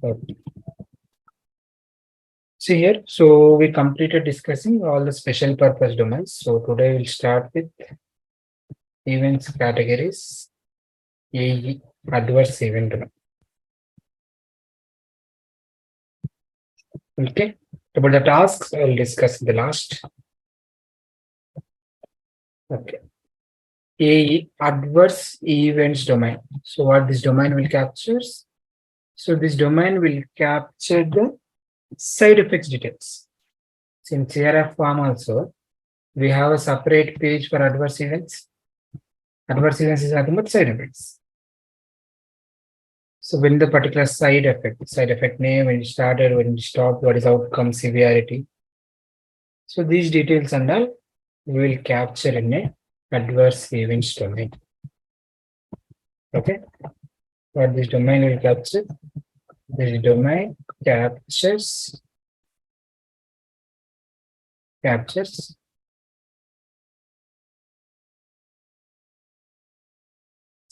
Okay. See here, so we completed discussing all the special purpose domains. So today we'll start with events categories, AE, adverse event domain. Okay, about the tasks, I'll discuss the last. Okay, AE, adverse events domain. So what this domain will capture? So this domain will capture the side effects details. In CRF form also, we have a separate page for adverse events. Adverse events is nothing but side effects. So when the particular side effect name, when it started, when it stopped, what is outcome, severity. So these details and all we will capture in a adverse events domain. Okay, what this domain will capture? This domain captures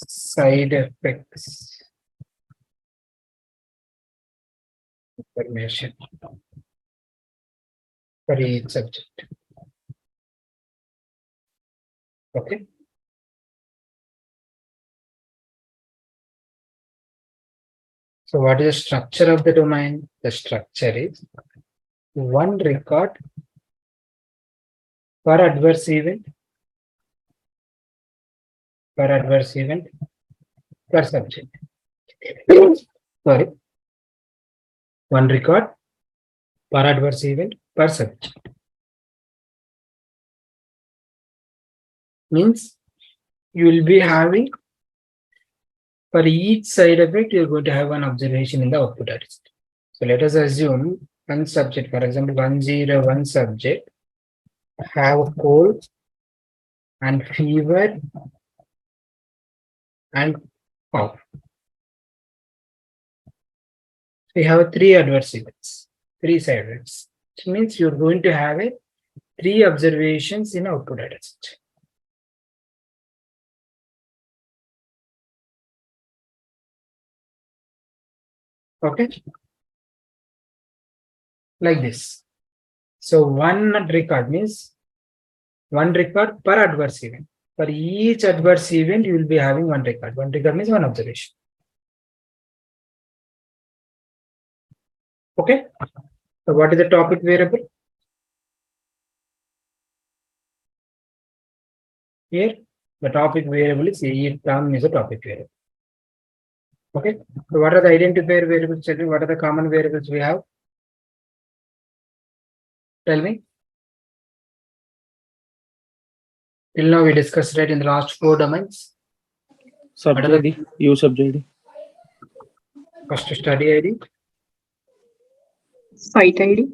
side effects information for each subject. Okay. So what is the structure of the domain? The structure is one record per adverse event per subject. Sorry, one record per adverse event per subject. Means you will be having for each side effect, you're going to have one observation in the output artist. So let us assume one subject, for example, 101 subject have cold and fever and cough. We have three adverse events, three side effects, which means you're going to have a three observations in output dataset. Okay, like this. So one record means one record per adverse event. For each adverse event, you will be having one record. One record means one observation. Okay. So what is the topic variable? Here, the topic variable is A term is a topic variable. Okay. So what are the identifier variables? Tell me what are the common variables we have? Tell me. Till now we discussed right in the last four domains. Sub ID, U sub ID. First study ID. Site ID.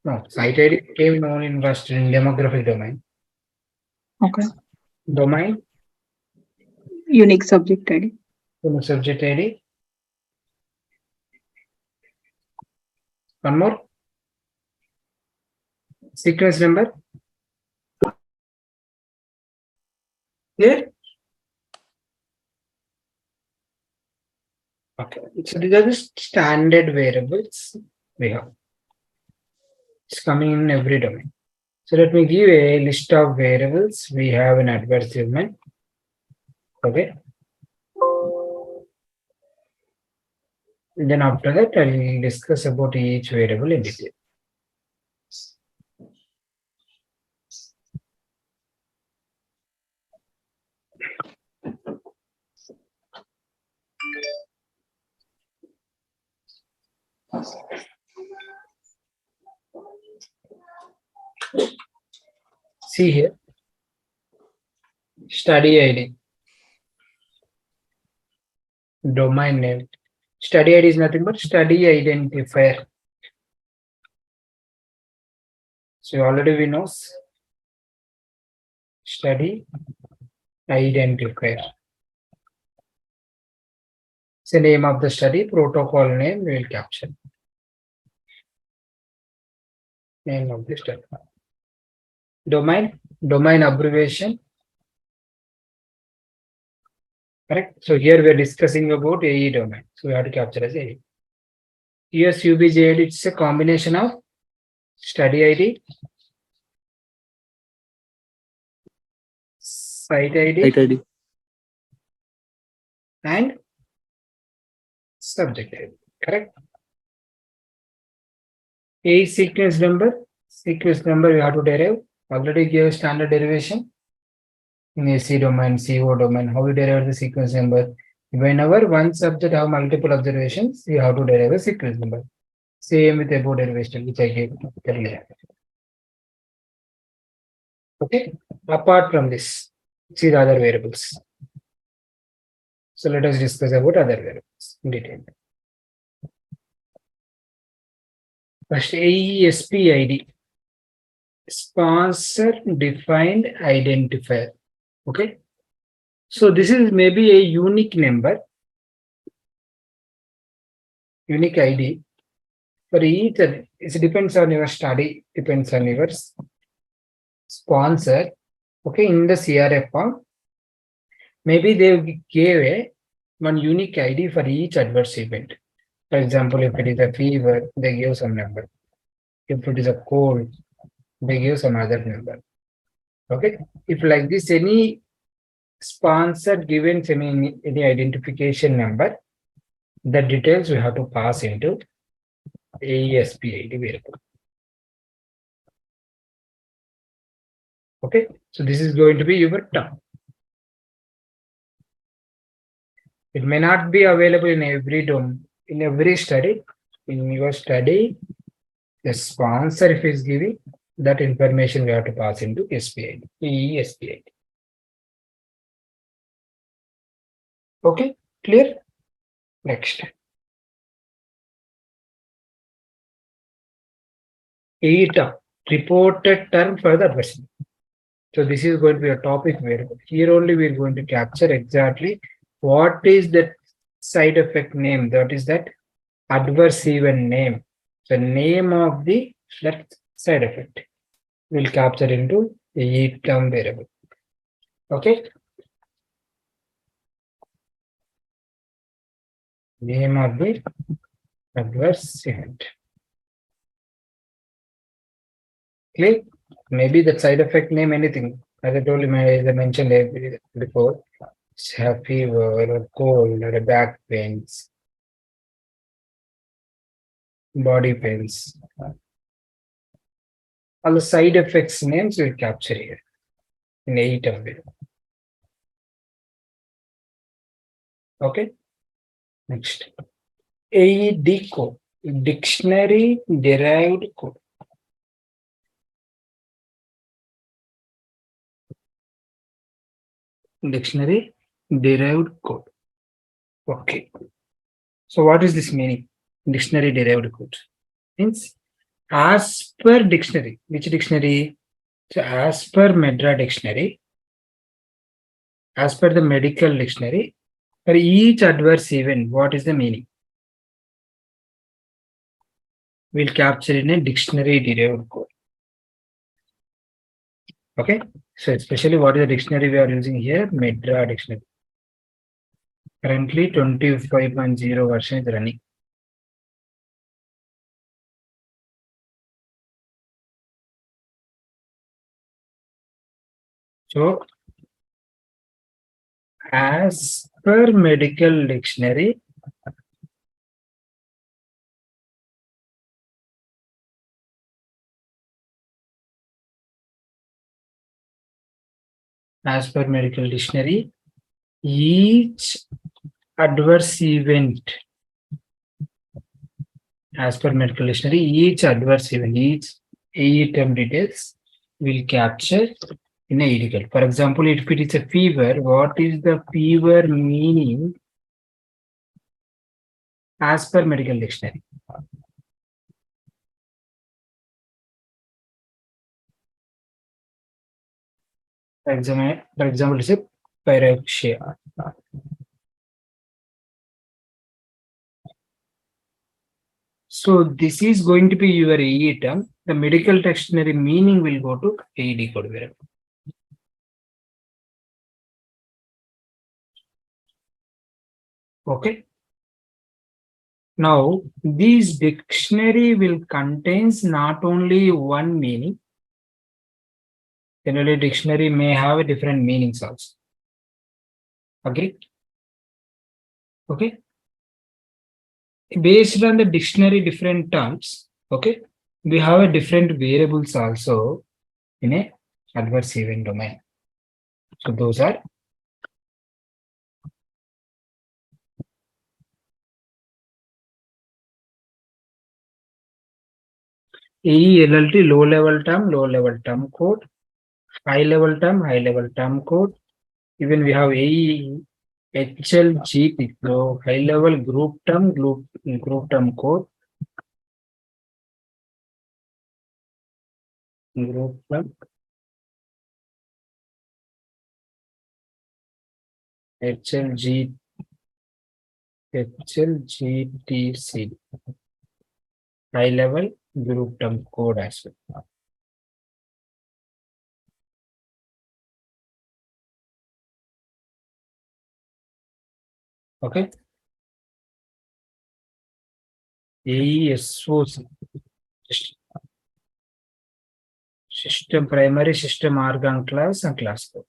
No, site ID came only in first in demographic domain. Okay. Domain. Unique subject ID. Unique subject ID. One more. Sequence number. Here. Okay. So these are the standard variables we have. It's coming in every domain. So let me give a list of variables we have in adverse event. Okay. And then after that, I'll discuss about each variable in detail. See here, study ID, domain name. Study ID is nothing but study identifier. So already we know study identifier. It's the name of the study, protocol name we will capture. Name of the study. Domain abbreviation. Correct. So here we are discussing about AE domain. So we have to capture as AE. Here's UBJID. It's a combination of study ID, site ID, Site ID. and subject ID. Correct. A sequence number. Sequence number you have to derive. Already gave standard derivation in AC domain, CO domain. How you derive the sequence number? Whenever one subject have multiple observations, you have to derive a sequence number. Same with above derivation, which I gave earlier. Okay. Apart from this, see the other variables. So let us discuss about other variables in detail. First, AESP ID, sponsor defined identifier. Okay. So this is maybe a unique number, unique ID for each. It depends on your study, depends on your sponsor. Okay, in the CRF form, maybe they gave one unique ID for each adverse event. For example, if it is a fever, they give some number. If it is a cold, they give some other number. Okay, if like this, any sponsor given any identification number, the details we have to pass into AESP ID variable. Okay, so this is going to be your term. It may not be available in every domain, in every study. In your study, the sponsor, if is giving that information, we have to pass into SPID, ESPID. Okay, clear? Next. ETA, reported term for the adversary. So this is going to be a topic variable. Here only we are going to capture exactly what is the side effect name, that is that adverse event name. The name of the that side effect will capture into a term variable. Okay. Name of the adverse event. Clear? Maybe the side effect name, anything. As I told you, as I mentioned before, have fever or cold or back pains, body pains. All the side effects names will capture here in 8 of it. Okay. Next. AED code, dictionary derived code. Dictionary derived code. Okay. So what is this meaning? Dictionary derived code means as per dictionary. Which dictionary? So as per Medra dictionary, as per the medical dictionary, for each adverse event, what is the meaning? We'll capture in a dictionary derived code. Okay. So especially what is the dictionary we are using here? Medra dictionary. Currently 25.0 version is running. So as per medical dictionary, as per medical dictionary, each adverse event, as per medical dictionary, each adverse event, each AE-term details will capture in a article. For example, if it is a fever, what is the fever meaning as per medical dictionary? For example, it's a pyrexia. So this is going to be your AE term. The medical dictionary meaning will go to AED code variable. Okay. Now, this dictionary will contains not only one meaning. Generally, dictionary may have different meanings also. Agree? Okay. Based on the dictionary different terms, okay, we have a different variables also in a adverse event domain. So those are AELLT low level term code, high level term code. Even we have AE HLGP, so high level group term code, group term HLGTC, high level group term code as well. Okay. AESOC, system primary system organ class and class code.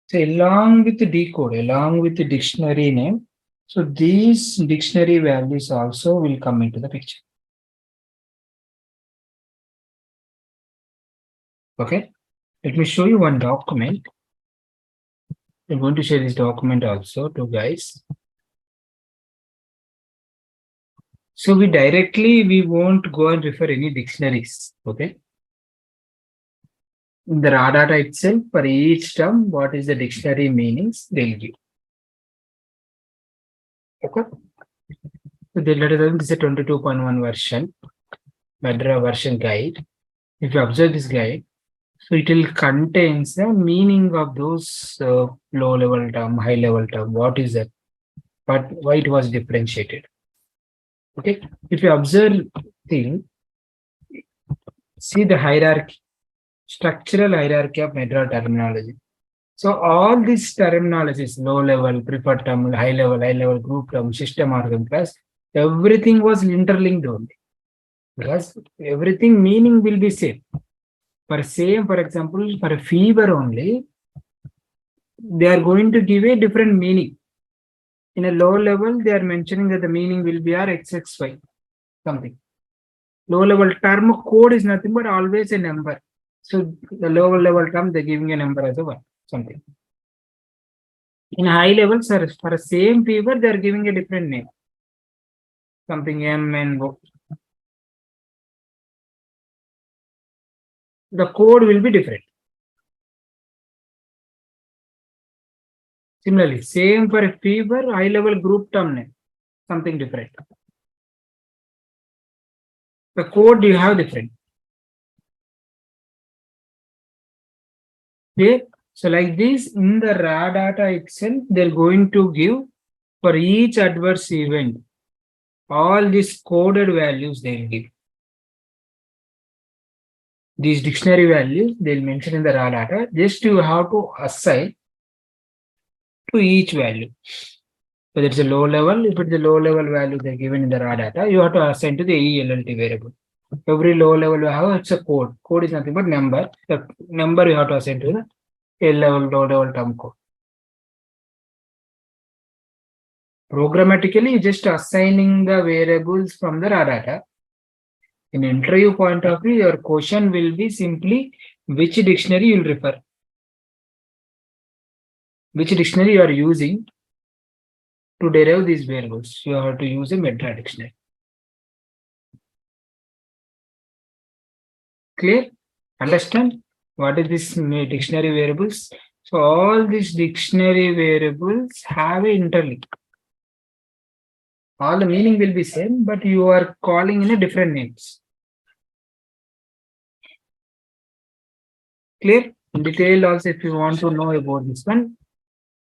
So along with the decode, along with the dictionary name, so these dictionary values also will come into the picture. Okay, let me show you one document. I'm going to share this document also to guys. So we won't go and refer any dictionaries. Okay. In the raw data itself, for each term, what is the dictionary meanings they'll give. Okay. So this is a 22.1 version, Madra version guide. If you observe this guide, so it will contains the meaning of those low level term, high level term. What is that? But why it was differentiated? Okay. If you observe thing, see the hierarchy, structural hierarchy of Madra terminology. So all these terminologies, low level, preferred term, high level, group term, system organ class, everything was interlinked only. Because everything meaning will be same. For example, for a fever only, they are going to give a different meaning. In a low level, they are mentioning that the meaning will be RXXY, something. Low level term code is nothing but always a number. So the lower level term, they're giving a number as a one, something. In high levels, for a same fever, they're giving a different name. Something M and O. The code will be different. Similarly, same for a fever, high level group term name, something different. The code you have different. Okay. So like this, in the raw data itself, they're going to give for each adverse event, all these coded values they'll give. These dictionary values they'll mention in the raw data, just you have to assign to each value. Whether it's a low level, if it's a low level value they're given in the raw data, you have to assign to the AELLT variable. Every low level you have, it's a code. Code is nothing but number. The number you have to assign to the A level, low level term code. Programmatically, just assigning the variables from the raw data. In interview point of view, your question will be simply which dictionary you'll refer. Which dictionary you are using to derive these variables. You have to use a Madra dictionary. Clear? Understand what is this dictionary variables? So all these dictionary variables have a interlink. All the meaning will be same, but you are calling in a different names. Clear? In detail also, if you want to know about this one,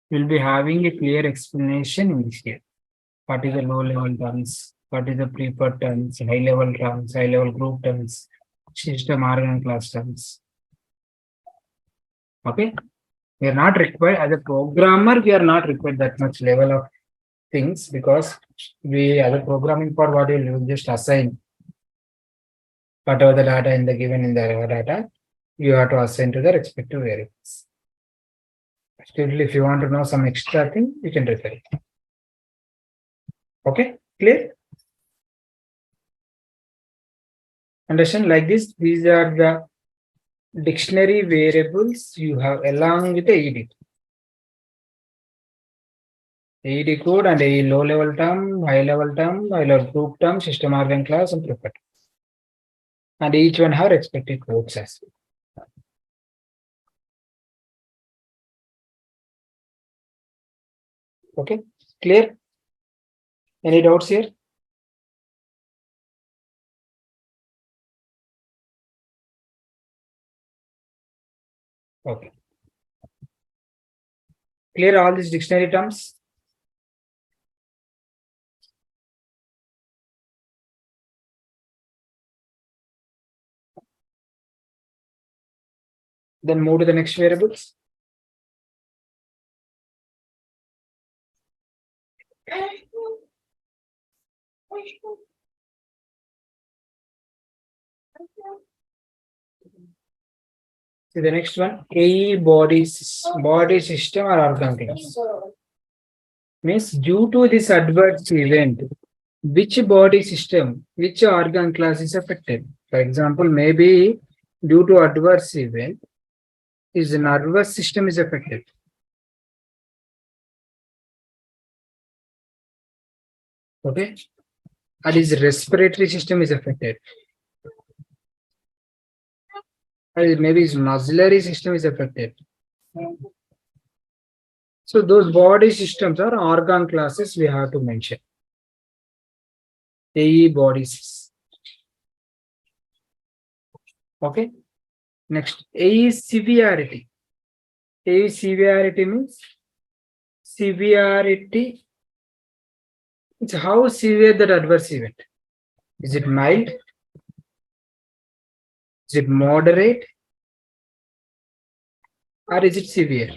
we'll be having a clear explanation in this here. What is the low level terms? What is the preferred terms? High level group terms? System organ class terms. Okay. We are not required as a programmer, we are not required that much level of things because we as a programming for what you just assign whatever the data in the given in the data, you have to assign to the respective variables. Still, if you want to know some extra thing, you can refer it. Okay, clear? Understand like this, these are the dictionary variables you have along with the AED. AED code and a low level term, high level group term, system organ class, and property. And each one have respective codes as well. Okay, clear? Any doubts here? Okay. Clear all these dictionary terms? Then move to the next variables. See the next one, AE body system or organ class. Means due to this adverse event, which body system, which organ class is affected? For example, maybe due to adverse event, his nervous system is affected. Okay, and his respiratory system is affected. And maybe his muscular system is affected. So those body systems are organ classes we have to mention. AE bodies. Okay. Next, AE severity. AE severity means severity. It's how severe that adverse event. Is it mild? Is it moderate? Or is it severe?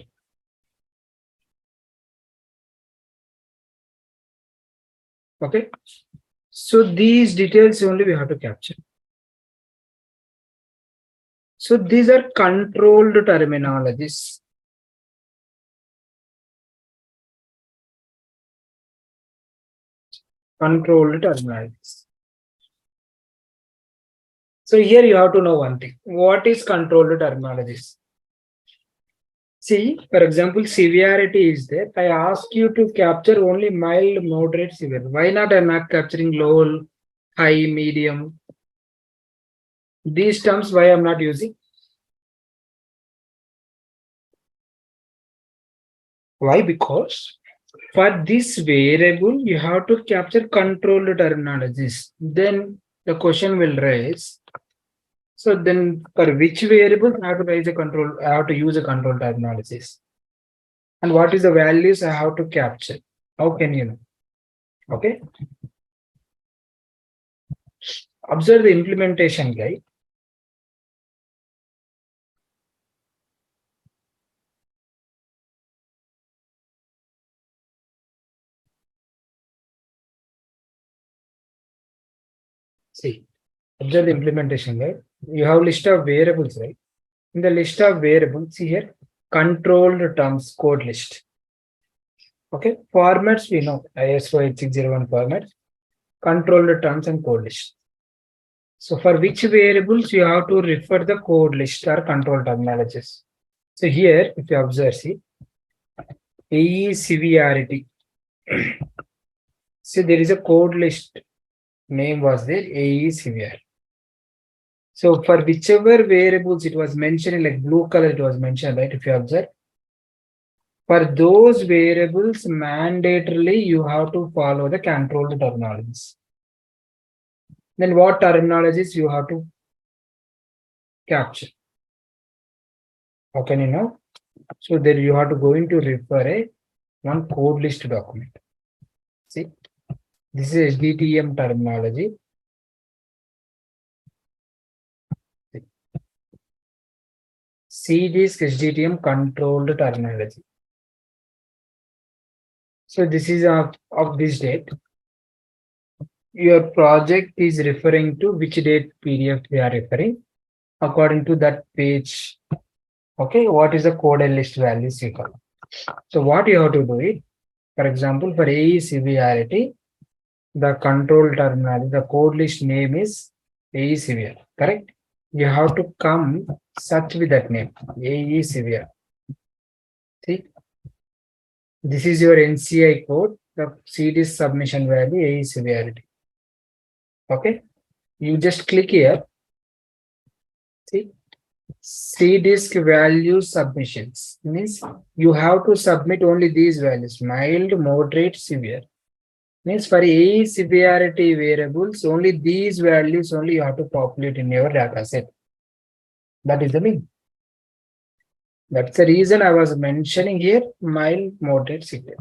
Okay. So these details only we have to capture. So these are controlled terminologies. Controlled terminologies. So here you have to know one thing. What is controlled terminologies? See, for example, severity is there. I ask you to capture only mild, moderate, severe. Why not I'm not capturing low, high, medium? These terms, why I'm not using? Why? Because for this variable, you have to capture controlled terminologies. Then the question will raise. So then for which variable I have to raise a control, I have to use a control terminologies. And what is the values I have to capture? How can you know? Okay. Observe the implementation guide. See, observe the implementation guide. You have list of variables, right? In the list of variables, see here, controlled terms code list. Okay, formats we know ISO 8601 format, controlled terms and code list. So for which variables you have to refer the code list or control terminologies. So here, if you observe, see, AE severity. So there is a code list name was there, AE severe. So for whichever variables it was mentioned in like blue color, it was mentioned, right? If you observe, for those variables, mandatorily you have to follow the controlled terminologies. Then what terminologies you have to capture? How can you know? So there you have to go into refer one code list document. See, this is SDTM terminology. C-disk SDTM controlled terminology. So this is of this date. Your project is referring to which date PDF we are referring. According to that page, okay, what is the code and list values you call. So what you have to do it, for example, for AE severity, the control terminal, the code list name is AE severe, correct? You have to come search with that name, AE severe. See, this is your NCI code, the CD submission value, AE severity. Okay, you just click here. See, C-disk value submissions means you have to submit only these values, mild, moderate, severe. Means for AE severity variables, only these values only you have to populate in your data set. That is the mean. That's the reason I was mentioning here mild, moderate, severe.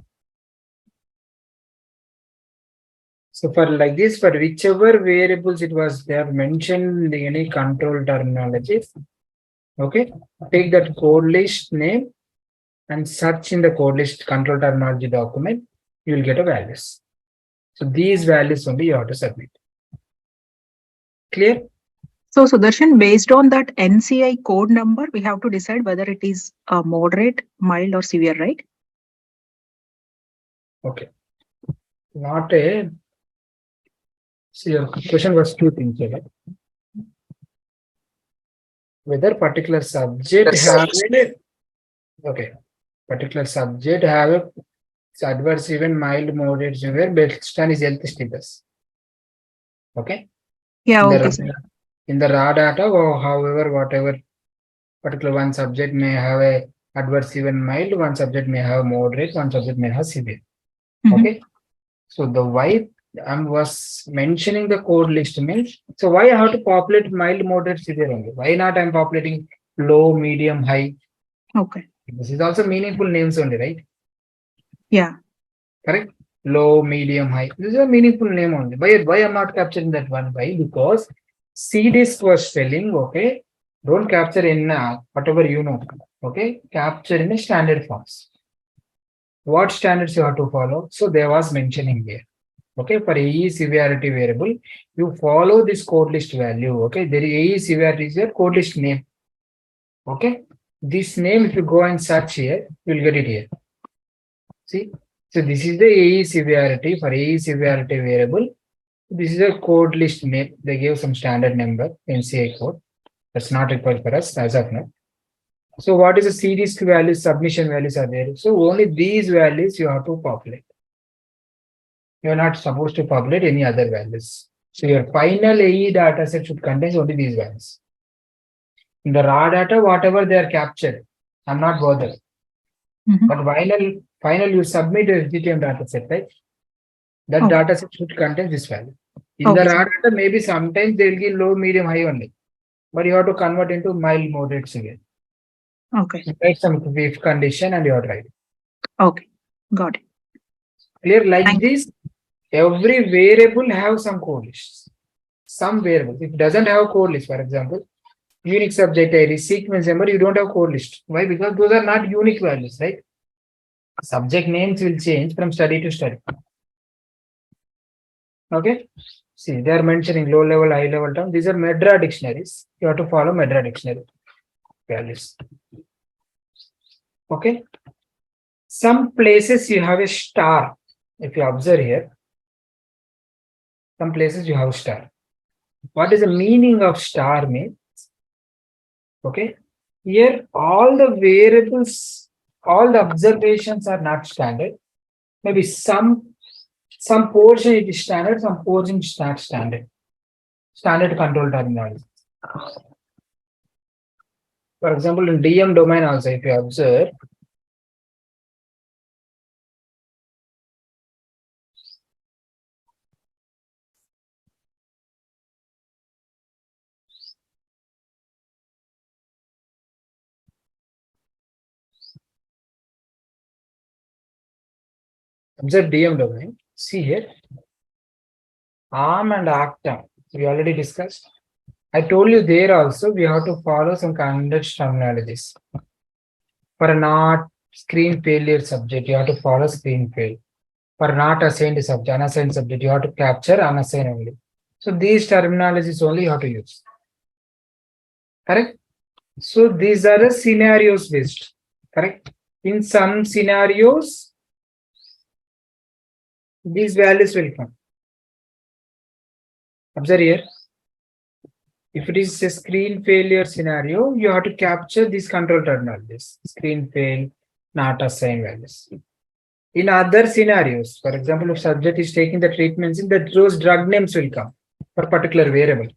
So for like this, for whichever variables it was there mentioned in any control terminology, okay, take that code list name and search in the code list control terminology document, you will get a values. So these values only you have to submit. Clear? So Sudarshan, based on that NCI code number, we have to decide whether it is moderate, mild or severe, right? Okay. Not a. See, your question was two things, right? Whether particular subject have okay, particular subject have a adverse event, mild, moderate, severe, based on his health status. Okay. Yeah, In okay, the, sir. in the raw data, or however, whatever particular one subject may have a adverse event mild, one subject may have moderate, one subject may have severe. Mhm. Okay. So the why I was mentioning the code list means, so why I have to populate mild, moderate, severe only? Why not I'm populating low, medium, high? Okay. This is also meaningful names only, right? Yeah. Correct? Low, medium, high. This is a meaningful name only. Why I'm not capturing that one? Why? Because C-disk was telling, okay, don't capture in whatever you know. Okay, capture in a standard forms. What standards you have to follow? So there was mentioning here. Okay, for AE severity variable, you follow this code list value. Okay, there is AE severity is your code list name. Okay, this name, if you go and search here, you'll get it here. See, so this is the AE severity for AE severity variable. This is a code list name. They gave some standard number, NCI code. That's not required for us as of now. So what is the C-disk values, submission values are there. So only these values you have to populate. You're not supposed to populate any other values. So your final AE data set should contain only these values. In the raw data, whatever they are captured, I'm not bothered. Mhm. But final you submit a SDTM data set, right? That Okay. data set should contain this value. In Okay, the sir. raw data, maybe sometimes they'll give low, medium, high only. But you have to convert into mild, moderate, severe. Okay. Make some if condition and you are right. Okay. Got it. Clear like Thank this, every variable have some code lists. Some variables. If it doesn't have code list, for example, unique subject ID, sequence number, you don't have code list. Why? Because those are not unique values, right? Subject names will change from study to study. Okay. See, they are mentioning low level, high level term. These are Medra dictionaries. You have to follow Medra dictionary values. Okay. Some places you have a star. If you observe here, some places you have star. What is the meaning of star means? Okay. Here, all the variables, all the observations are not standard. Maybe some portion it is standard, some portion is not standard. Standard control terminology. For example, in DM domain also, if you observe, observe DM domain. See here, ARM and Octa, we already discussed. I told you there also we have to follow some context terminologies. For a not screen failure subject, you have to follow screen fail. For not assigned subject, unassigned subject, you have to capture unassigned only. So these terminologies only you have to use. Correct? So these are the scenarios based. Correct? In some scenarios, these values will come. Observe here. If it is a screen failure scenario, you have to capture these control terminologies. Screen fail, not assigned values. In other scenarios, for example, if subject is taking the treatments, in that those drug names will come for particular variable.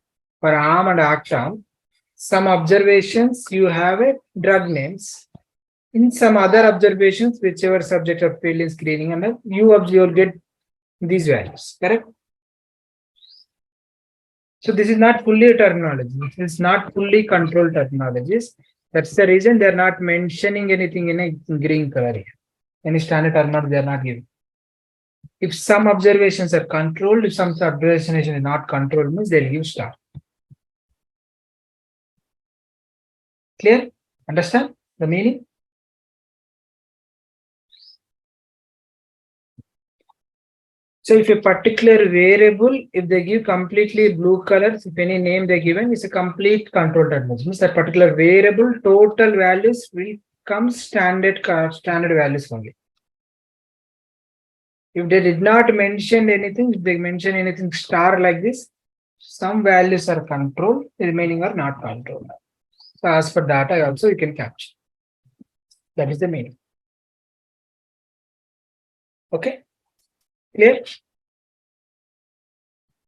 For arm and actam, some observations you have a drug names. In some other observations, whichever subject of failed in screening, and you will get these values. Correct? So this is not fully a terminology. This is not fully controlled terminologies. That's the reason they are not mentioning anything in a green color here. Any standard terminology they are not giving. If some observations are controlled, if some observation is not controlled, means they'll give star. Clear? Understand the meaning? So if a particular variable, if they give completely blue colors, if any name they're given, it's a complete control terminology. Means that particular variable total values will come standard values only. If they did not mention anything, if they mention anything star like this, some values are controlled, the remaining are not controlled. So as for data also you can capture. That is the meaning. Okay, clear?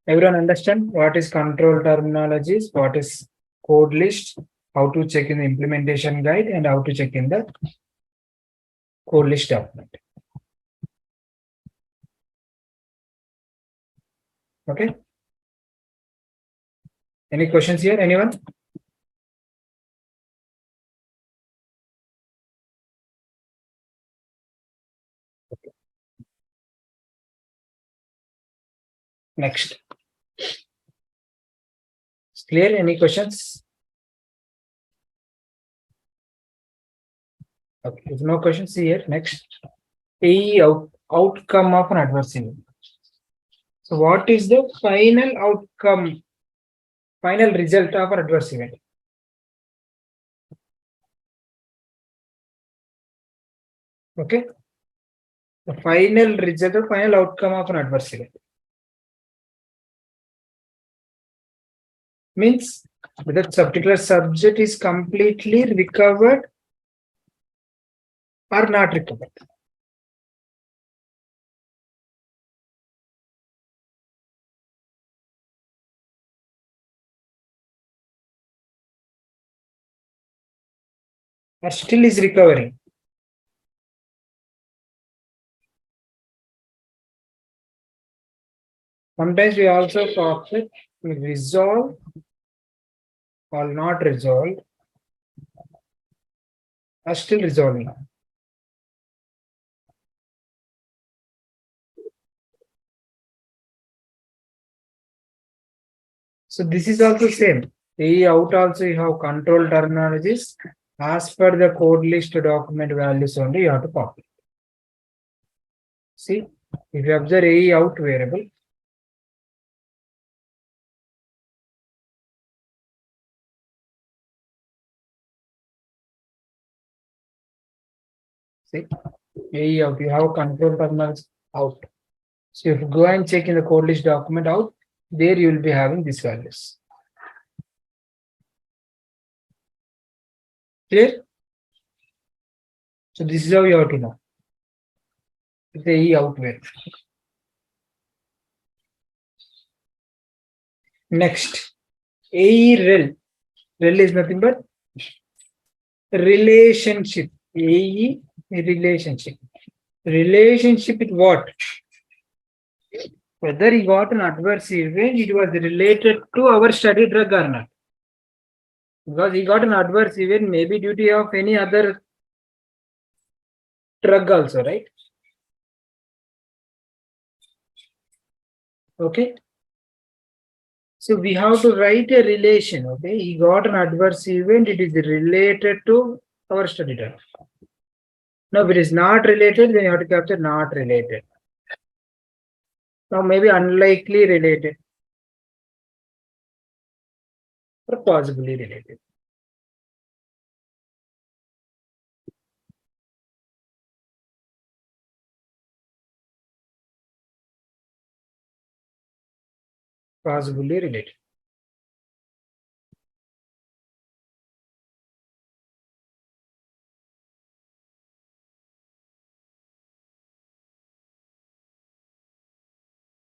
Everyone understand what is control terminologies, what is code list, how to check in the implementation guide, and how to check in the code list document. Okay. Any questions here? Anyone? Okay. Next. Clear? Any questions? Okay. If no questions here, next. Outcome of an adverse event. So what is the final outcome, final result of an adverse event? Okay. The final result or final outcome of an adverse event. Means whether particular subject is completely recovered or not recovered. Or still is recovering. Sometimes we also talk with resolve or not resolved, or still resolving. So this is also same. AE out also you have control terminologies. As per the code list document values only you have to copy. See, if you observe AE out variable, see, AE out, you have control terminals out. So if you go and check in the code list document out, there you will be having these values. Clear? So this is how you have to know. The AE out variable. Next, AE rel. Rel is nothing but relationship. AE relationship. Relationship with what? Whether he got an adverse event, it was related to our study drug or not. Because he got an adverse event, maybe due to of any other drug also, right? Okay. So we have to write a relation. Okay, he got an adverse event. It is related to our study drug. Now, if it is not related, then you have to capture not related. Now, maybe unlikely related or possibly related. Possibly related.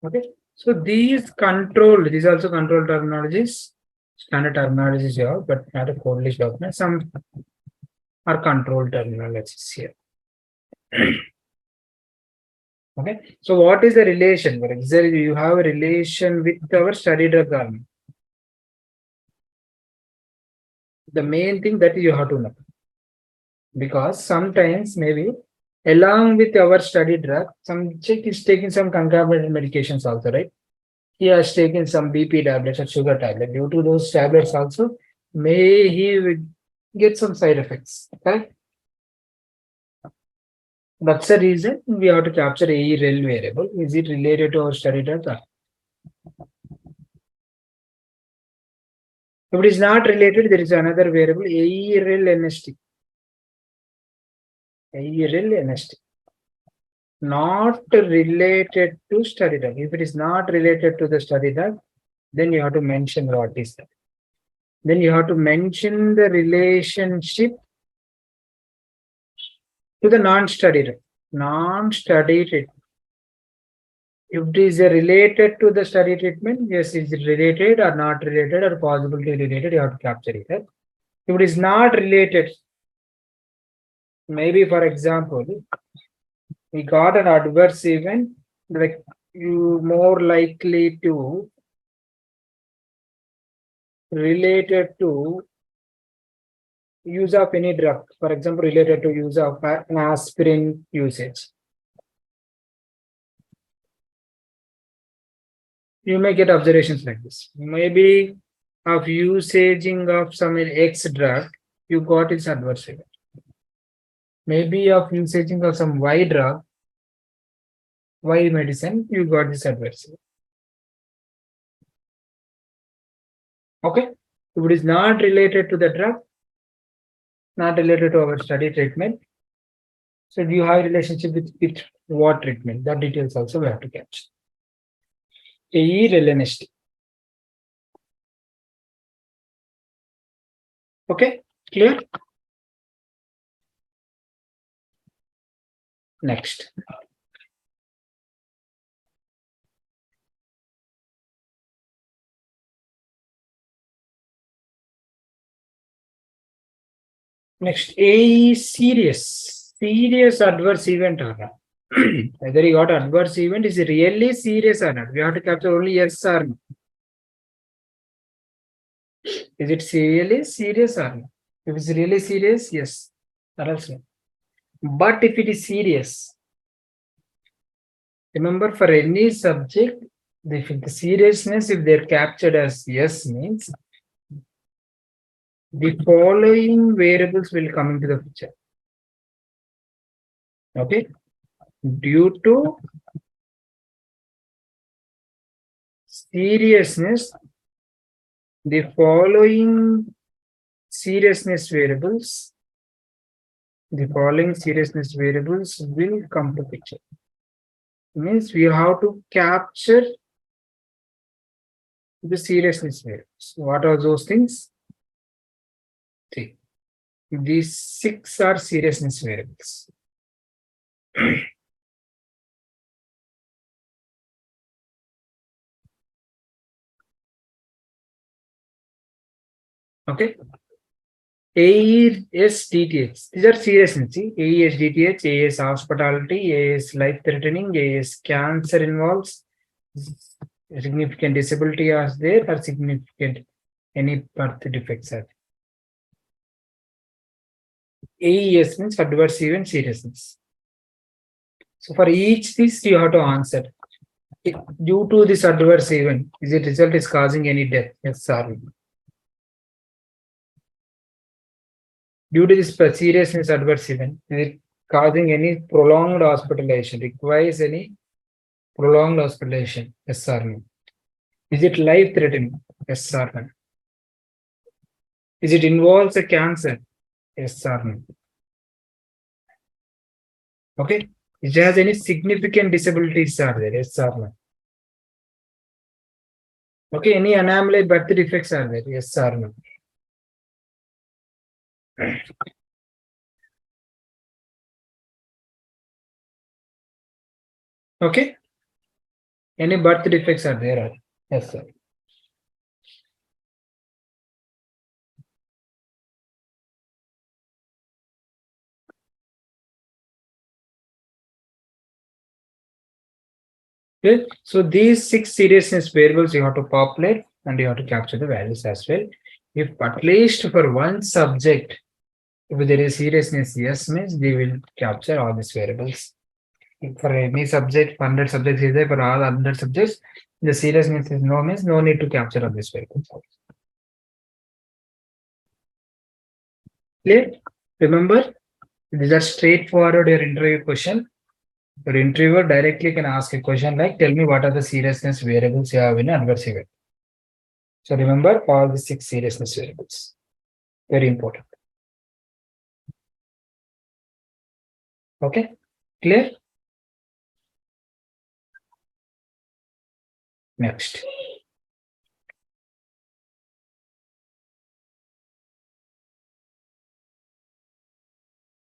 Okay, so these control, these also control terminologies, standard terminologies you have, but not a code document. Some are control terminologies here. Okay, so what is the relation? For example, you have a relation with our study drug arm. The main thing that you have to know, because sometimes maybe along with our study drug, some chick is taking some concomitant medications also, right? He has taken some BP tablets or sugar tablet. Due to those tablets also, may he will get some side effects. Okay, that's the reason we have to capture a rel variable. Is it related to our study drug? If it is not related, there is another variable AERL NST. AERL NST. Not related to study drug. If it is not related to the study drug, then you have to mention what is that. Then you have to mention the relationship to the non-study drug. Non-study treatment. If it is related to the study treatment, yes, is it related or not related or possibly related, you have to capture it. Right? If it is not related, maybe for example, we got an adverse event, like you more likely to related to use of any drug, for example, related to use of an aspirin usage. You may get observations like this. Maybe of usaging of some X drug, you got its adverse event. Maybe of usaging of some Y drug, Y medicine, you got this adverse event. Okay, if it is not related to the drug, not related to our study treatment, so do you have a relationship with what treatment? That details also we have to capture. AE REL-NST. Okay, clear? Next. Next, A is serious adverse event or not. Whether you got adverse event is really serious or not. We have to capture only yes or no. Is it really serious or not? If it's really serious, yes. Or else no. But if it is serious, remember for any subject, if the seriousness, if they're captured as yes means, the following variables will come into the picture. Okay, due to seriousness, the following seriousness variables, will come to picture. Means we have to capture the seriousness variables. What are those things? See, these 6 are seriousness variables. Okay. AES DTH. These are seriousness. See, AES DTH, AES hospitality, AES life threatening, AES cancer involves, significant disability are there, or significant any birth defects are there. AES means adverse event seriousness. So for each this you have to answer. Due to this adverse event, is it result is causing any death? Yes or no? Due to this seriousness adverse event, is it causing any prolonged hospitalization? Requires any prolonged hospitalization? Yes or no? Is it life threatening? Yes or no? Is it involves a cancer? Yes or no? Okay. It has any significant disabilities are there? Yes or no? Okay. Any anomaly birth defects are there? Yes or no? Okay. Any birth defects are there? Yes, sir. Okay. So these 6 seriousness variables you have to populate and you have to capture the values as well. If at least for one subject, if there is seriousness yes means they will capture all these variables. If for any subject, 100 subjects is there, for all 100 subjects, the seriousness is no means no need to capture all these variables. Clear? Remember, these are straightforward your interview question. Your interviewer directly can ask a question like, tell me what are the seriousness variables you have in adverse event. So remember all the 6 seriousness variables. Very important. Okay, clear? Next.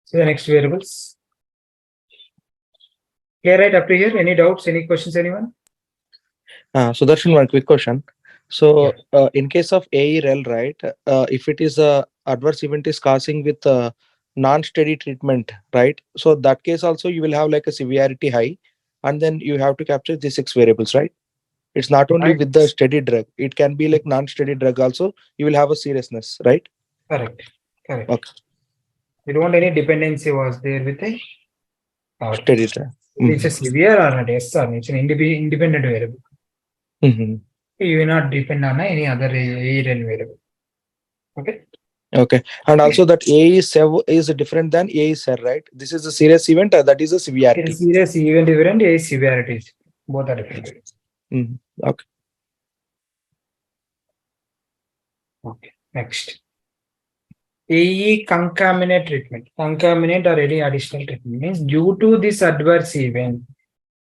So the next variables. Clear right up to here? Any doubts? Any questions, anyone? Sudarshan, one quick question. So, in case of AERL, right, if it is a adverse event is causing with non-steady treatment, right? So that case also you will have like a severity high, and then you have to capture the 6 variables, right? It's not only Right. with the steady drug; it can be like non-steady drug also. You will have a seriousness, right? Correct. Correct. Okay, You don't want any dependency was there with a steady drug. it's a severe or not, yes, sir. It's an independent variable. Mm-hmm. You will not depend on any other AERL variable. Okay. Okay, and also that A is is different than A is SER, right? This is a serious event, that is a It severity. is serious event different, a severities. Both are different. Mhm. Okay. Okay. Next. AE concomitant treatment. Concomitant or any additional treatment means due to this adverse event,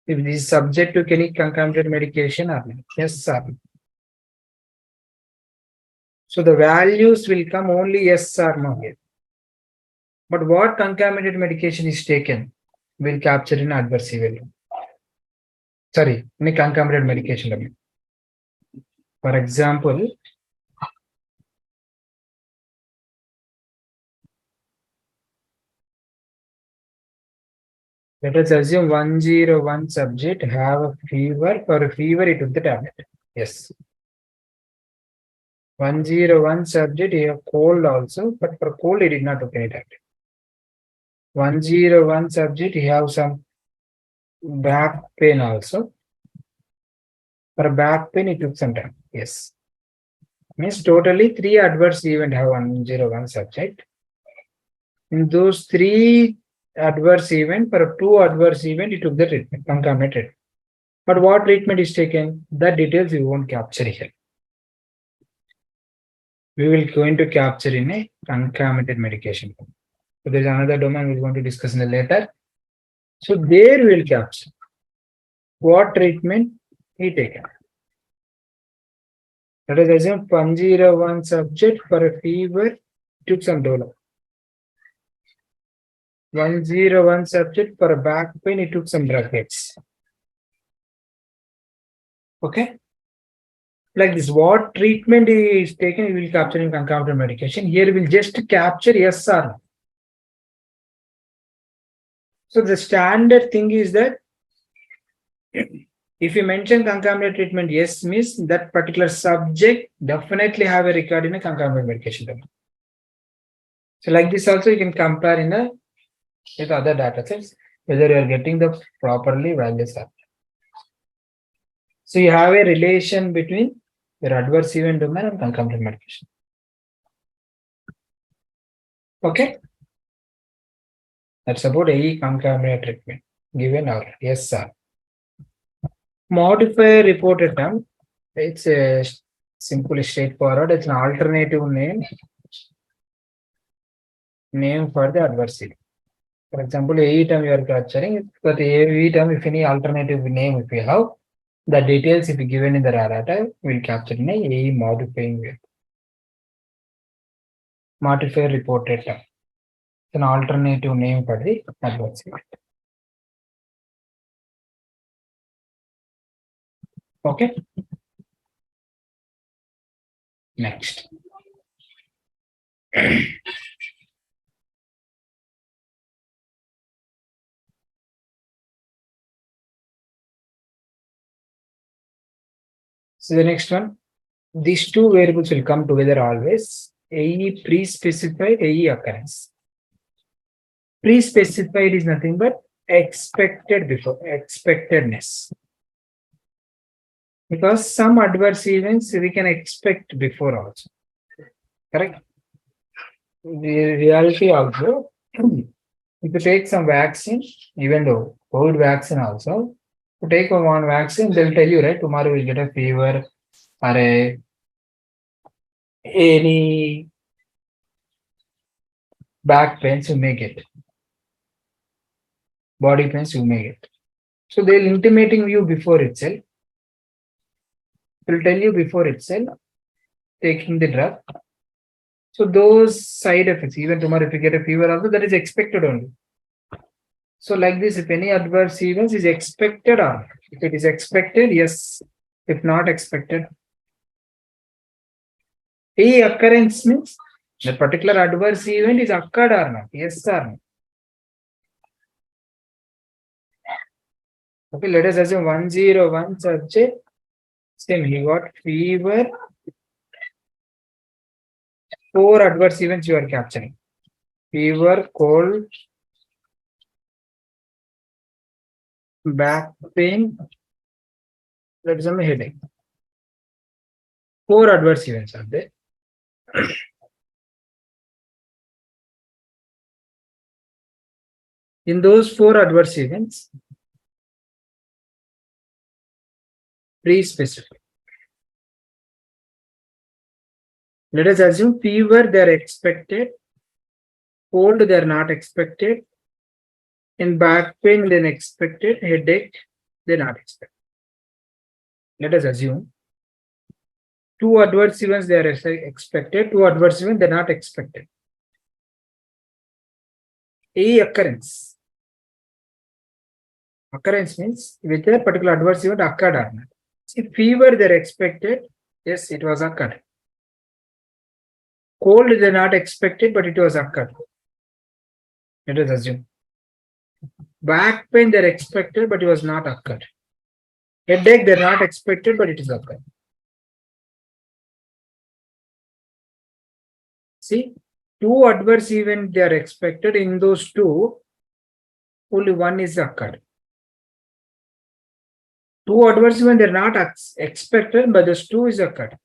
if this is subject to any concomitant medication or not. Yes, sir. So the values will come only yes or no here. But what concomitant medication is taken will capture in adverse event. Sorry, any concomitant medication. For example, let us assume 101 subject have a fever. For a fever, it took the tablet. Yes. 101 subject he have cold also, but for cold he did not take any tablet. 101 subject he have some back pain also. For back pain, it took some time. Yes. Means totally 3 adverse event have 101 subject. In those 3 adverse event, for 2 adverse event, it took the treatment, concomitant treatment. But what treatment is taken? That details we won't capture here. We will going to capture in a concomitant medication. So there's another domain we're going to discuss in the later. So there we will capture what treatment he taken. Let us assume 101 subject for a fever took some Dolo. 101 subject for a back pain, he took some drug hits. Okay. Like this, what treatment is taken, he will capture in concomitant medication. Here we'll just capture yes or no. So the standard thing is that if you mention concomitant treatment, yes means that particular subject definitely have a record in a concomitant medication. So like this also you can compare in a with other data sets whether you are getting the properly values up. So you have a relation between your adverse event domain and concomitant medication. Okay. That's about AE concomitant treatment given or yes, sir. Modifier reported term. It's a simple, straightforward. It's an alternative name for the adverse event. For example, AE term you are capturing, but the AE term, if any alternative name, if you have the details, if you given in the data, will capture in a AE modifying way. Modifier reported term. It's an alternative name for the adverse event. Okay. Next. So the next one, these two variables will come together always. AE pre-specified, AE occurrence. Pre-specified is nothing but expected before, expectedness. Because some adverse events we can expect before also. Correct? The reality also, if you take some vaccine, even though COVID vaccine also, to take one vaccine, they'll tell you, right, tomorrow you'll get a fever or any back pains you may get, body pains you may get. So they'll intimating you before itself. They'll tell you before itself, taking the drug. So those side effects, even tomorrow if you get a fever also, that is expected only. So like this, if any adverse events is expected or if it is expected, yes. If not expected, A occurrence means the particular adverse event is occurred or not, yes or no. Okay, let us assume 101 subject, same, he got fever, 4 adverse events you are capturing. Fever, cold, back pain, let us assume headache. 4 adverse events are there. In those 4 adverse events, pre-specified. Let us assume fever they are expected, cold they are not expected, in back pain then expected, headache they are not expected. Let us assume 2 adverse events they are expected, 2 adverse events they are not expected. A occurrence. Occurrence means whether a particular adverse event occurred or not. See, fever they are expected, yes, it was occurred. Cold they are not expected, but it was occurred. Let us assume. Back pain they are expected, but it was not occurred. Headache they are not expected, but it is occurred. See, 2 adverse events they are expected. In those 2, only 1 is occurred. 2 adverse events they are not expected, but those 2 is occurred.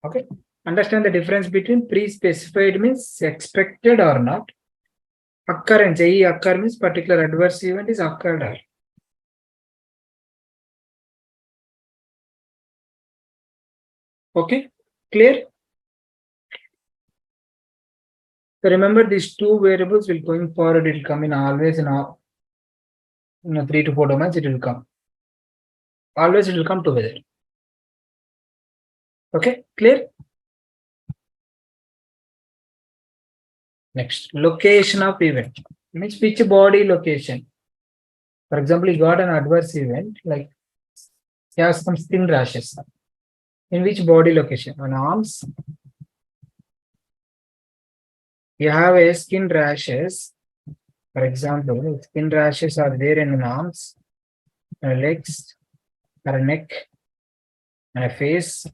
Okay, understand the difference between pre-specified means expected or not. Occurrence, AE occur means particular adverse event is occurred or. Okay, clear? So remember these 2 variables will going forward, it will come in always in all, 3 to 4 domains, it will come. Always it will come together. Okay, clear? Next, location of event means which body location. For example, you got an adverse event like he has some skin rashes. In which body location? On arms. You have a skin rashes. For example, skin rashes are there in arms, legs, or a neck, and a face.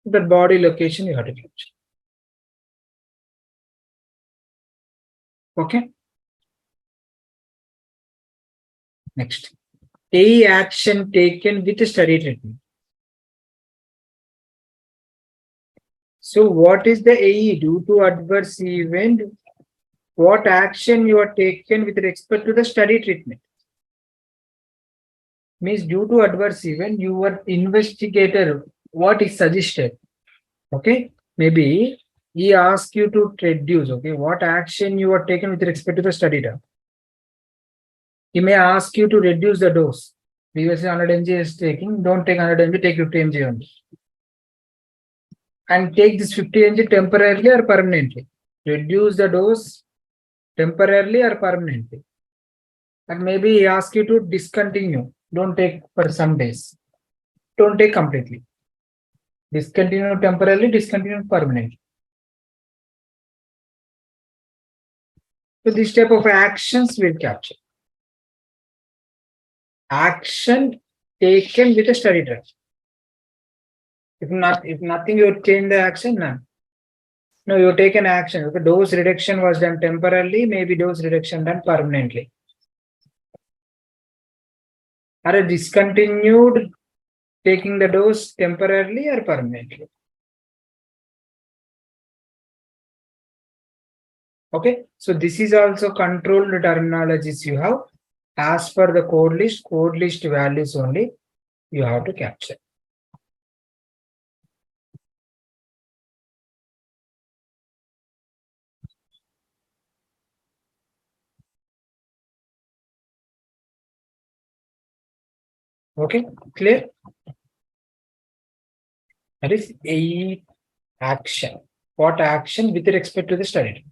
The body location you have to capture. Okay. Next, AE action taken with study treatment. So what is the AE due to adverse event? What action you are taken with respect to the study treatment? Means due to adverse event, your investigator, what is suggested? Okay, maybe he asks you to reduce. Okay, what action you are taken with respect to the study drug? He may ask you to reduce the dose. Previously 100 mg is taking, don't take 100 mg, take 50 mg only. And take this 50 mg temporarily or permanently. Reduce the dose temporarily or permanently. And maybe he asks you to discontinue. Don't take for some days. Don't take completely. Discontinue temporarily, discontinue permanently. So this type of actions will capture. Action taken with a study drug. If nothing, you change the action, no. No, you take an action. If dose reduction was done temporarily, maybe dose reduction done permanently. Are discontinued taking the dose temporarily or permanently? Okay, so this is also controlled terminologies you have. As per the code list values only you have to capture. Okay, clear? That is a action. What action with respect to the study?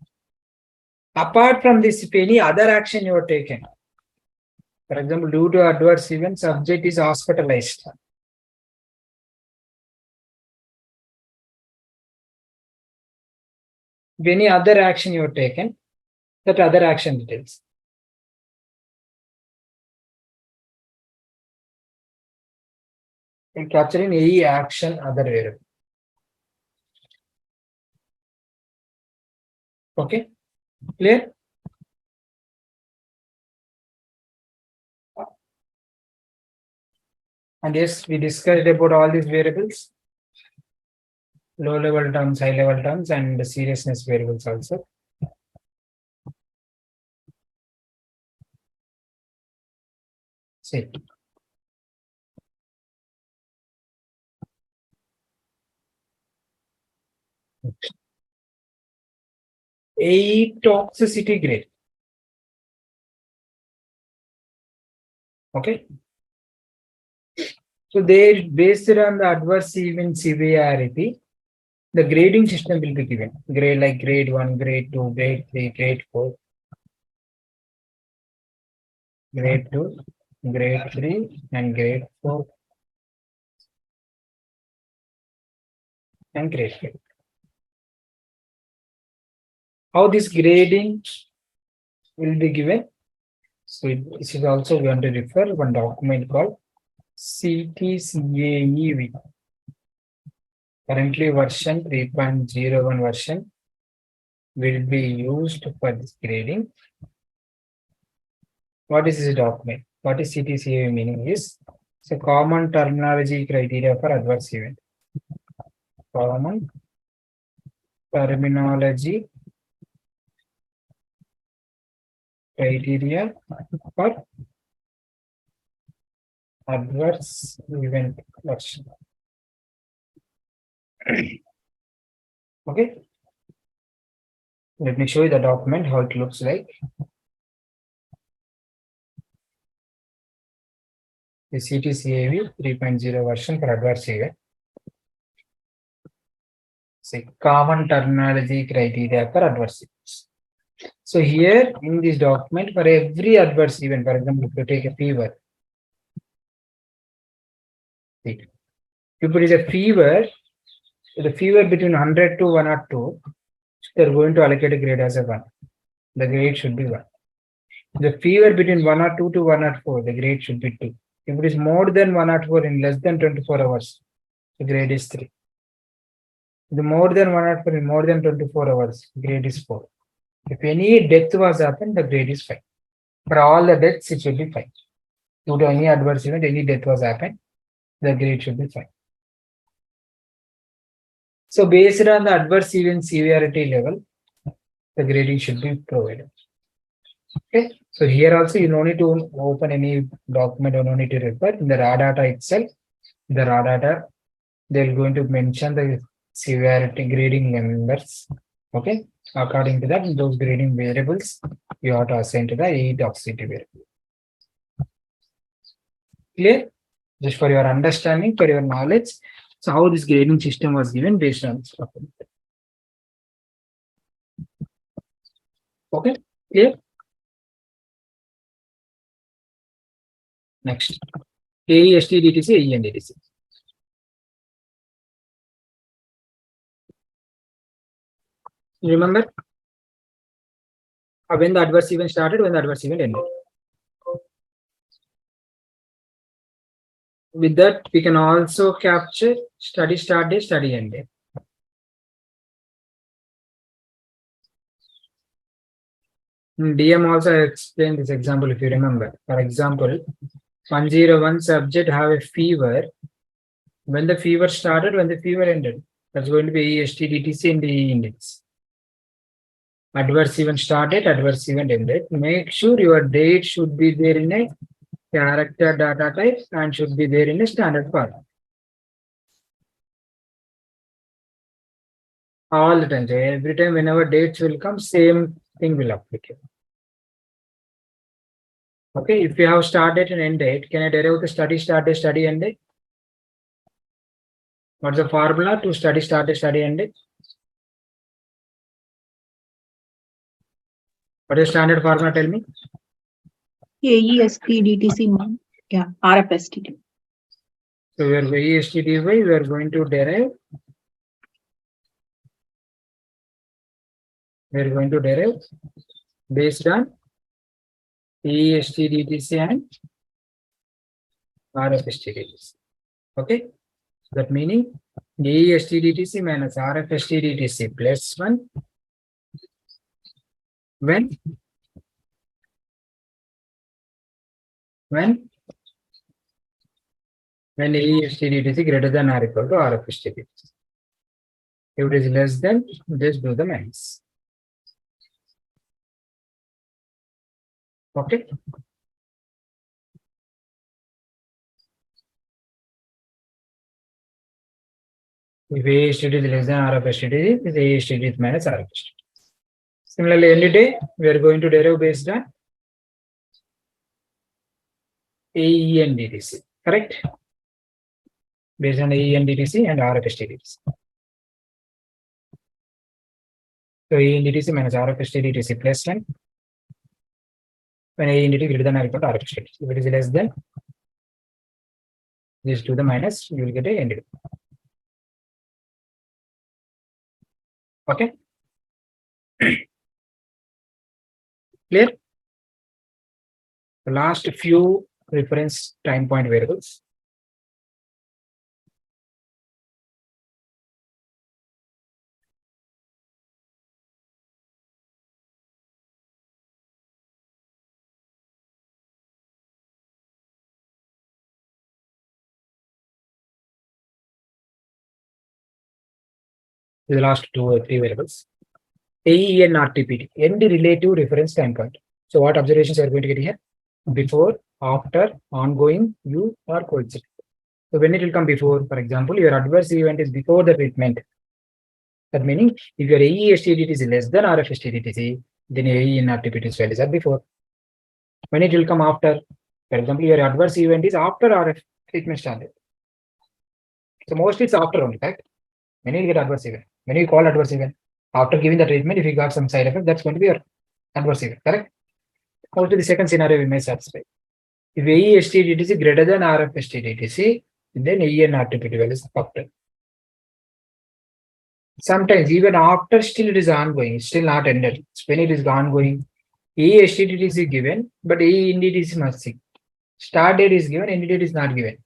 Apart from this, if any other action you are taken, for example, due to adverse event, subject is hospitalized. If any other action you are taken, that other action details. In capturing any action other variable. Okay, clear? And yes, we discussed about all these variables. Low level terms, high level terms, and the seriousness variables also. See. A toxicity grade. Okay. So they based on the adverse event severity, the grading system will be given. Grade like grade 1, grade 2, grade 3, grade 4, grade 2, grade 3, and grade 4, and grade 5. How this grading will be given? So this is also we want to refer one document called CTCAEV. Currently version 3.01 version will be used for this grading. What is this document? What is CTCAEV meaning is? It's a common terminology criteria for adverse event. Common terminology criteria for adverse event version. Okay. Let me show you the document, how it looks like. The CTCAEV 3.0 version for adverse event. Say common terminology criteria for adverse events. So here in this document, for every adverse event, for example, if you take a fever, if it is a fever, the fever between 100 to 102, they are going to allocate a grade as a 1. The grade should be 1. The fever between 102 to 104, the grade should be 2. If it is more than 104 in less than 24 hours, the grade is 3. The more than 104 in more than 24 hours, grade is 4. If any death was happened, the grade is 5. For all the deaths, it should be 5. Due to any adverse event, any death was happened, the grade should be 5. So based on the adverse event severity level, the grading should be provided. Okay. So here also you no need to open any document or no need to refer. In the raw data itself, the raw data, they're going to mention the severity grading numbers. Okay. According to that, those grading variables you have to assign to the AE toxicity variable. Clear? Just for your understanding, for your knowledge. So how this grading system was given based on this document. Okay, clear? Next, AEST DTC, AEN DTC. Remember when the adverse event started, when the adverse event ended. With that, we can also capture study start date, study end date. In DM also I explained this example if you remember. For example, 101 subject have a fever. When the fever started, when the fever ended. That's going to be AEST DTC in the index. Adverse event started, adverse event ended. Make sure your date should be there in a character data type and should be there in a standard format. All the time. So every time whenever dates will come, same thing will apply. Okay, if you have start date and end date, can I derive the study start date, study end date? What's the formula to study start date, study end date? What is standard formula? Tell me. AEST DTC, yeah, RFST. So we are AEST DY, we are going to derive. We are going to derive based on AEST DTC and RFST DTC. Okay, that meaning AEST DTC minus RFST DTC plus 1 when AEST DTC greater than or equal to RFST DTC. If it is less than, just do the minus. Okay. If AEST is less than RFST, is AEST is minus RFST. Similarly, any day we are going to derive based on AEN DTC, correct? Based on AEN DTC and RFST DTC. So AEN DTC minus RFST DTC plus 1 when AEN DTC greater than or equal to RFST DTC. If it is less than, just do the minus, you will get a NDT. Okay. Clear? The last few reference time point variables. The last 2 or 3 variables. AE and RTPT, end relative reference time point. So what observations are going to get here? Before, after, ongoing, you or coincident. So when it will come before, for example, your adverse event is before the treatment. That meaning if your AE-STDT is less than RF-STDT, then AE and RTPT values are before. When it will come after, for example, your adverse event is after RF treatment started. So mostly it's after only, correct? When you get adverse event, when you call adverse event, after giving the treatment, if you got some side effect, that's going to be your adverse event, correct? Also, the second scenario we may satisfy. If AE-STDT is greater than RF-STDT, then AE and RTPT values are after. Sometimes even after still it is ongoing, still not ended. When it is ongoing, AE-STDT is given, but AE-NDT is missing. Start date is given, end date is not given.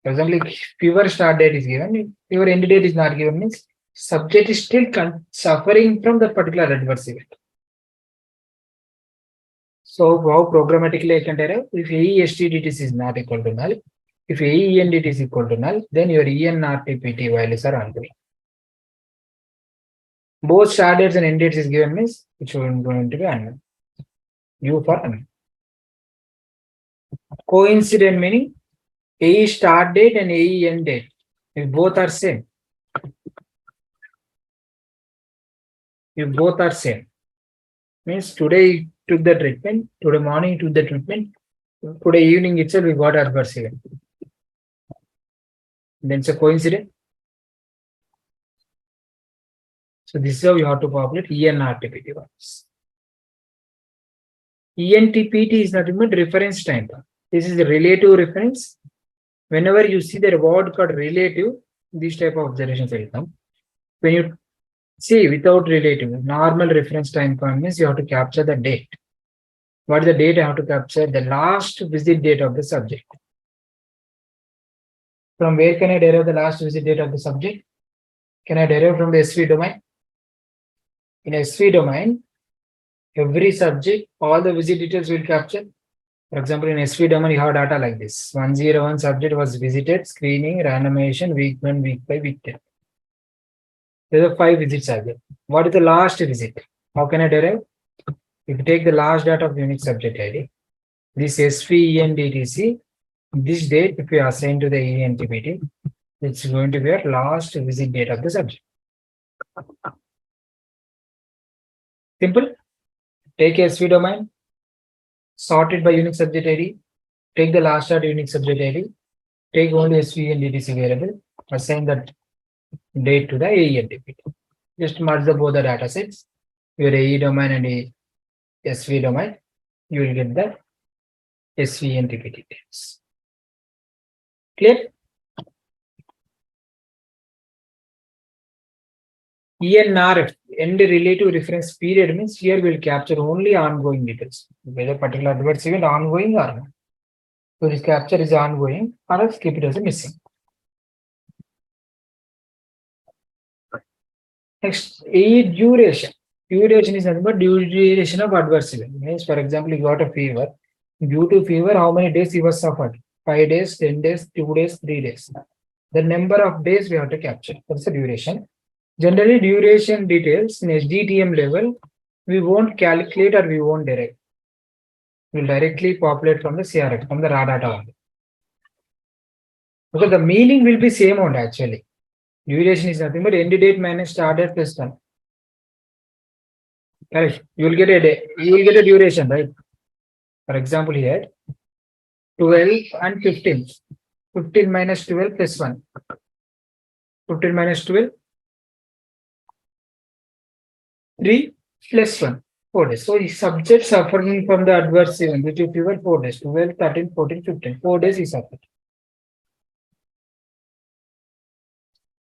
For example, if fever start date is given, fever end date is not given means subject is still suffering from that particular adverse event. So how programmatically I can derive? If AESTDTs is not equal to null, if AENDT is equal to null, then your ENRTPT values are ongoing. Both start dates and end dates is given means which is going to be unknown. U for unknown. Coincident meaning AE start date and AE end date. If both are same. If both are same. Means today you took the treatment, today morning you took the treatment, today evening itself we got adverse event. Then it's a coincidence. So this is how you have to populate ENRTPT values. ENTPT is nothing but reference time. This is the relative reference. Whenever you see the word called relative, these type of observations will come. When you see without relative, normal reference time point means you have to capture the date. What is the date I have to capture? The last visit date of the subject. From where can I derive the last visit date of the subject? Can I derive from the SV domain? In SV domain, every subject, all the visit details will capture. For example, in SV domain, you have data like this. 101 subject was visited, screening, randomization, week 1, week 5, week 10. There are 5 visits are there. What is the last visit? How can I derive? If you take the last data of the unique subject ID, this SVENDTC, this date, if you assign to the ENTPT, it's going to be a last visit date of the subject. Simple. Take SV domain, sort it by unique subject ID, take the last data unique subject ID, take only SVENDTC variable, assign that date to the ENTPT. Just merge the both the data sets, your AE domain and SV domain, you will get the SVENTPT details. Clear? ENRF, end relative reference period, means here we will capture only ongoing details, whether particular adverse event ongoing or not. So this capture is ongoing, or else keep it as a missing. Next, AE duration. Duration is nothing but duration of adverse event. Means, for example, you got a fever. Due to fever, how many days he was suffered? 5 days, 10 days, 2 days, 3 days. The number of days we have to capture. That's the duration. Generally, duration details in SDTM level, we won't calculate or we won't derive. We'll directly populate from the CRF, from the raw data only. Because the meaning will be same only actually. Duration is nothing but end date minus start date plus 1. Correct. You will get a day. You will get a duration, right? For example, here 12 and 15. 15 minus 12 plus 1. 15 minus 12. 3 plus 1. 4 days. So, the subject suffering from the adverse event, which is fever 4 days. 12, 13, 14, 15. 4 days he suffered.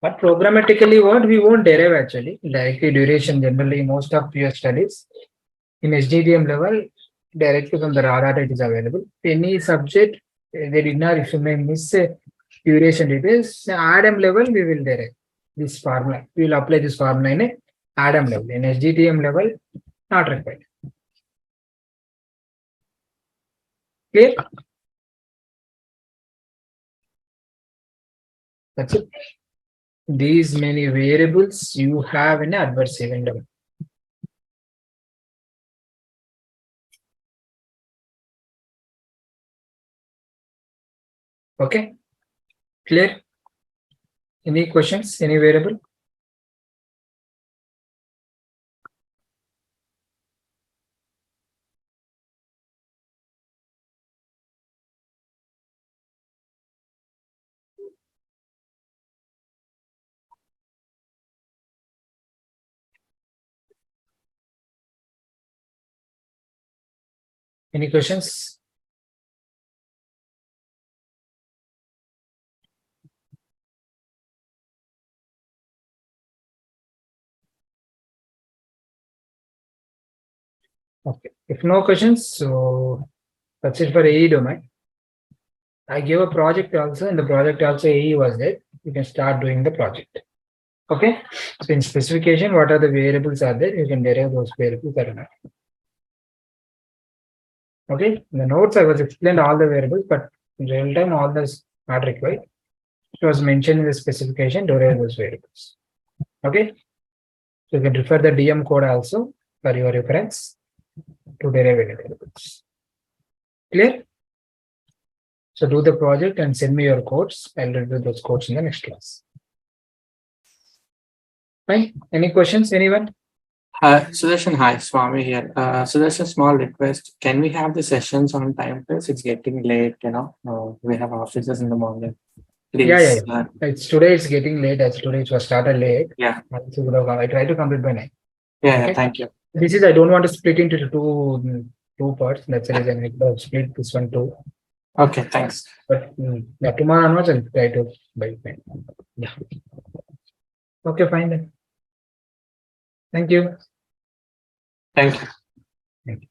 But programmatically, what we won't derive actually. Directly duration generally, most of your studies in SDTM level, directly from the raw data it is available. Any subject, they did not, if you may miss duration details, ADAM level, we will derive this formula. We will apply this formula in a ADAM level. In SDTM level, not required. Clear? That's it. These many variables you have in adverse event domain. Okay, clear? Any questions? Any variable? Any questions? Okay, if no questions, so that's it for AE domain. I gave a project also, and the project also AE was there. You can start doing the project. Okay, so in specification, what are the variables are there? You can derive those variables that are not. Okay, in the notes I was explained all the variables, but in real time all this not required. It was mentioned in the specification, derive those variables. Okay, so you can refer the DM code also for your reference to derive any variables. Clear? So do the project and send me your codes. I'll review those codes in the next class. Fine. Any questions? Anyone? Sudarshan, hi, Swami here. Sudarshan, small request. Can we have the sessions on time, please? It's getting late, we have offices in the morning. Please. Yeah. It's today. It's getting late. As today it was started late. Yeah. So I try to complete by 9. Yeah, Okay. thank you. This is I don't want to split into two parts. That's the reason I could have split this one too. Okay, thanks. But yeah, tomorrow onwards I'll try to by 9. Yeah. Okay, fine then. Thank you. Thank you. Thank you.